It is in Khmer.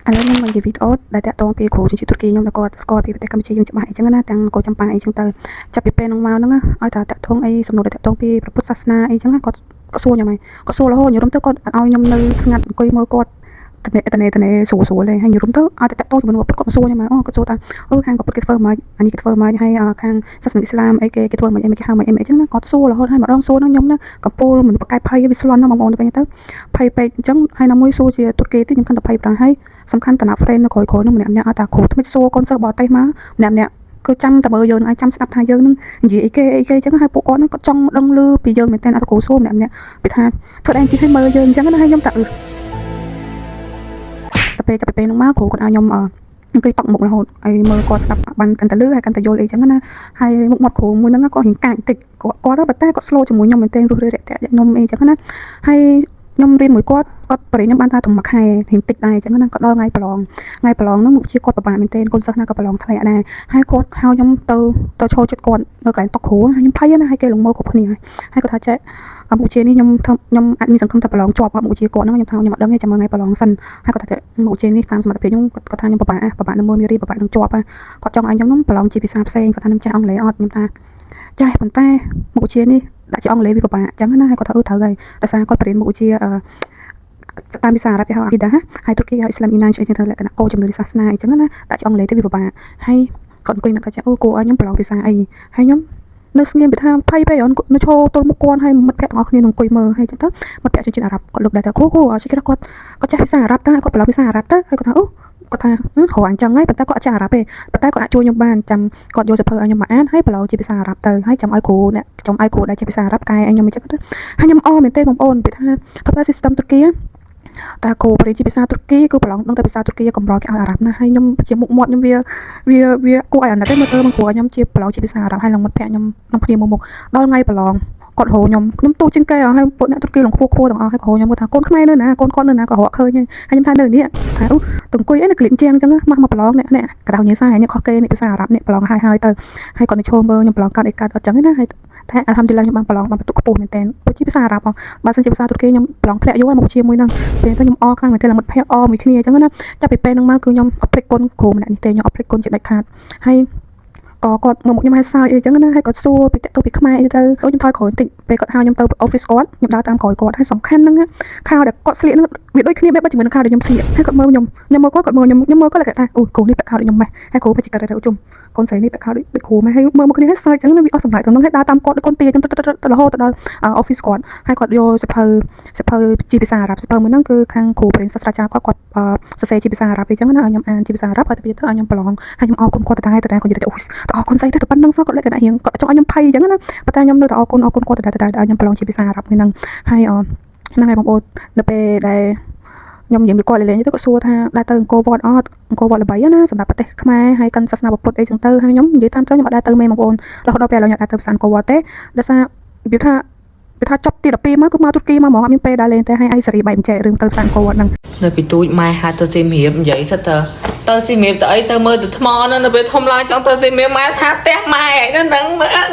ឥឡូវខ្ញុំមកនិយាយវីដេអូដែលតាក់ទងពីគ្រូជំនាញទូរគីខ្ញុំដែលគាត់ស្គាល់ពីប្រទេសកម្ពុជាយើងច្បាស់អីចឹងណាទាំងកូនចំប៉ាអីចឹងទៅចាប់ពីពេលនោះមកហ្នឹងឲ្យតែតាក់ទងអីសំណួរដែលតាក់ទងពីព្រះពុទ្ធសាសនាអីចឹងគាត់សួរខ្ញុំហើយគាត់សួររហូតខ្ញុំរំទៅគាត់អត់ឲ្យខ្ញុំនៅស្ងាត់អង្គុយមើលគាត់តនេស្រួលទេហើយខ្ញុំរំទៅឲ្យតែតាក់ទងជាមួយនឹងគាត់សួរខ្ញុំមកគាត់សួរថាខាងគាត់គេធ្វើមកអានេះគេធ្វើមកហើយខាងសាសនាអ៊ីស្លាមអីគេធ្វើមកអីគេហៅមកអីចឹងណាគាត់សួររហូតហើយម្ដងសួរនឹងខ្ញុំណាកំពូលមនុស្សប្រកែកភ័យវាស្លន់ណាបងប្អូនទៅវិញទៅភ័យពេកអញ្ចឹងហើយណាមួយសួរជាទូរគីទៅខ្ញុំកាន់តែភ័យប្រាហើយសំខាន់តាណា friend នៅក្រោយនោះម្នាក់ឲ្យតាគ្រូថ្មិចសួរកូនសិស្សបរទេមកម្នាក់គឺចាំតែមើលយើងឲ្យចាំស្ដាប់ថាយើងនឹងនិយាយអីគេអញ្ចឹងហើយពួកគាត់នឹងគាត់ចង់ដឹងលឺពីយើងមែនតើអត់គ្រូសួរម្នាក់ពីថាធ្វើអីជីឲ្យមើលយើងអញ្ចឹងណាហើយខ្ញុំតែចាប់ពីពេលនោះមកគ្រូគាត់ឲ្យខ្ញុំអង្គុយតក់មុខរហូតហើយមើលគាត់ស្ដាប់បានកាន់តែលឺហើយកាន់តែយល់អីចឹងណាហើយមុខមាត់គ្រូមួយហ្នឹងក៏រៀងកាចបន្តិចគាត់តែគាត់ slow ជាមួយខ្ញុំមែនតើរស់រាក់ទាក់ខ្ញុំអីចឹងណាហើយខ្ញុំរៀនមួយគាត់បរិញ្ញាខ្ញុំបានថាមួយខែរៀងតិចដែរអញ្ចឹងណាគាត់ដល់ថ្ងៃប្រឡងហ្នឹងមុខជាគាត់ពិបាកមែនទែនកូនសិស្សណាក៏ប្រឡងធ្លាក់ដែរហើយគាត់ហៅខ្ញុំទៅឈរជិតគាត់នៅកន្លែងតុកគ្រូហើយខ្ញុំភ័យណាហើយគេលងមើលគ្រប់គ្នាហើយគាត់ថាចេះមុខជានេះខ្ញុំអាចមានសង្ឃឹមថាប្រឡងជាប់មុខជាគាត់ហ្នឹងខ្ញុំថាខ្ញុំអត់ដឹងទេចាំមើលថ្ងៃប្រឡងសិនហើយគាត់ថាមុខជានេះតាមសមត្ថភាពខ្ញុំគាត់ថាខ្ញុំពិបាកនឹងមើលមេរៀនពិបាកនឹងជាប់គាត់ចង់ឲ្យខ្ញុំហ្នឹងប្រឡងជាភាសាផ្សេងគាត់ថាខ្ញុំចេះអង់គ្លេសអត់ខ្ញុំថាចាស់ប៉ុន្តែមុខជានេះដាក់ជាអង់គ្លេសវាពិបាកអញ្ចឹងណាហើយគាត់ថាត្រូវហើយដោយសារគាត់បរៀនមុខជាតាមភាសាអារ៉ាប់គេហៅអាគីដាហើយទូរគីហៅអ៊ីស្លាមអ៊ីណានជាលក្ខណៈគោលជំនឿសាសនាអញ្ចឹងណាដាក់ជាអង់គ្លេសទៅវាពិបាកហើយគាត់អង្គុយនឹកថាគួរឲ្យខ្ញុំប្រឡងភាសាអីហើយខ្ញុំនៅស្ងៀមពីថាភ័យពេកអូននៅឈរទល់មុខគាត់ហើយមិត្តភក្តិទាំងអស់គ្នានឹងអង្គុយមើលហើយចឹងទៅមិត្តភក្តិជនជាតិអារ៉ាប់គាត់លើកដែរថាគ្រូអត់ជិះគាត់ចេះភាសាអារ៉ាប់តើគាត់ប្រឡងភាសាអារ៉ាប់ទៅហើយគាត់ថាគាត់ថាហៅអញ្ចឹងហើយប៉ុន្តែគាត់អត់ចេះអារ៉ាប់ទេប៉ុន្តែគាត់អាចជួយខ្ញុំបានចាំគាត់យកសៀវភៅឲ្យខ្ញុំមកអានហើយប្រឡងជាភាសាអារ៉ាប់ទៅហើយចាំឲ្យគ្រូដែលជាភាសាអារ៉ាប់កែឲ្យខ្ញុំអញ្ចឹងទៅហើយខ្ញុំអរមែនទេបងប្អូនពីថាធ្វើការ system ទូរគីតែគ្រូបរិញ្ញាជាភាសាទូរគីគឺប្រឡងដឹងតែភាសាទូរគីកម្រគេឲ្យអារ៉ាប់ណាហើយខ្ញុំជាមុខមាត់ខ្ញុំវាគួរឲ្យអាណិតទេមើលមកគ្រូខ្ញុំជាប្រឡងជាភាសាអារ៉ាប់ហើយឡើងមិត្តភក្តិខ្ញុំក្នុងគ្នាមុខដល់ថ្ងៃប្រឡងគាត់ហៅខ្ញុំទូជាងគេហើយពួកអ្នកទូរគីលងខ្ពស់ទាំងអស់ហើយគាត់ហៅខ្ញុំថាកូនខ្មែរនៅណាកូនគាត់នៅណាក៏រកឃើញហើយខ្ញុំថានៅនេះថាទៅអង្គុយឯនៅក្លៀនជាងអញ្ចឹងមកប្រឡងនេះកដៅញ៉ៃសាហើយនេះខុសគេនេះភាសាអារ៉ាប់នេះប្រឡងហើយទៅហើយគាត់ទៅឈរមើលខ្ញុំប្រឡងកាត់អីកាត់អត់អញ្ចឹងណាហើយតែអាល់ហាំឌុលឡាខ្ញុំបានប្រឡងបានបន្ទុកខ្ពស់មែនតើដូចជាភាសាអារ៉ាប់បើសិនជាភាសាទូរគីខ្ញុំប្រឡងធ្លាក់យូរហើយមកជាមួយនឹងពេលទៅខ្ញុំអរខ្លាំងមែនតើមិត្តភក្តិអរមួយគ្នាអញ្ចឹងណាចាប់ពីពេលហ្នឹងមកគឺខ្ញុំអត់ភ្លេចគុណគ្រូម្នាក់នេះទេខ្ញុំអត់ភ្លេចគុណជាដាច់ខាតហើយក៏គាត់មើលមុខខ្ញុំឲ្យសើចអីចឹងណាហើយគាត់សួរពីតាក់ទងពីខ្មែរអីទៅខ្ញុំថយក្រោយបន្តិចពេលគាត់ហៅខ្ញុំទៅ office គាត់ខ្ញុំដើរតាមក្រោយគាត់ហើយសំខាន់ហ្នឹងខោដែលគាត់ស្លៀកហ្នឹងវាដូចគ្នាបែបជាមួយនឹងខោដែលខ្ញុំស្លៀកហើយគាត់មើលខ្ញុំមើលគាត់មើលខ្ញុំមើលគាត់គាត់ថាអូគ្រូនេះពាក់ខោដូចខ្ញុំម៉េះហើយគ្រូបច្ចេកទេសជុំកូនស្រីនេះពាក់ខោដូចគ្រូម៉េះហើយមើលមុខគ្នាហើយសើចចឹងវាអស់សម្រាប់ទាំងនោះហើយដើរតាមគាត់ដូចកូនទាចឹងទៅរហូតទៅដល់ office គាត់ហើយគាត់យកសៀវភៅជាភាសាអារ៉ាប់សៀវភៅមួយហ្នឹងគឺខាងគ្រូបរិញ្ញាសាស្ត្រាចារ្យគាត់សរសេរជាភាសាអារ៉ាប់អីចឹងណាឲ្យខ្ញុំអានជាភាសាអារ៉ាប់ហើយទៅឲ្យខ្ញុំប្រឡងហើយខ្ញុំអរគុណគាត់តែគាត់និយាយថាអូអរគុណស្អីទៅប៉ុណ្្នឹងសោះគាត់លក្ខណៈរៀងគាត់ចង់ឲ្យខ្ញុំភ័យចឹងណាប៉ុន្តែខ្ញុំនៅតែអរគុណគាត់តែឲ្យខ្ញុំប្រឡងជាភាសាអារ៉ាប់ហ្នឹងហើយហ្នឹងហើយបងប្អូននៅពេលដែលខ្ញុំនិយាយពីគាត់លេងទៅគាត់សួរថាដើរទៅអង្គរវត្តអត់អង្គរវត្តល្បីណាសម្រាប់ប្រទេសខ្មែរហើយកាន់សាសនាពុទ្ធអីចឹងទៅហើយខ្ញុំនិយាយតាមត្រូវខ្ញុំអត់ដើរទៅមែនបងប្អូនរហូតដល់ពេលឥឡូវខ្ញុំដើរទៅផ្សារអង្គរវត្តទេដោយសារវាថាចប់ទី12មកគឺមកទូរគីមកហ្មងអត់មានពេលដើរលេងទេហើយឯងសេរីបែបបញ្ជាក់រឿងទៅផ្សារអង្គរវត្តហ្នឹងនៅពីទូចម៉ែហាត់ទៅស៊ីមរៀបនិយាយសិតទៅស៊ីមរៀបទៅអីទៅមើលទៅថ្មនៅពេលធំឡើងចង់ទៅស៊ីមរៀបម៉ែថាផ្ទះម៉ែហ្នឹងមើល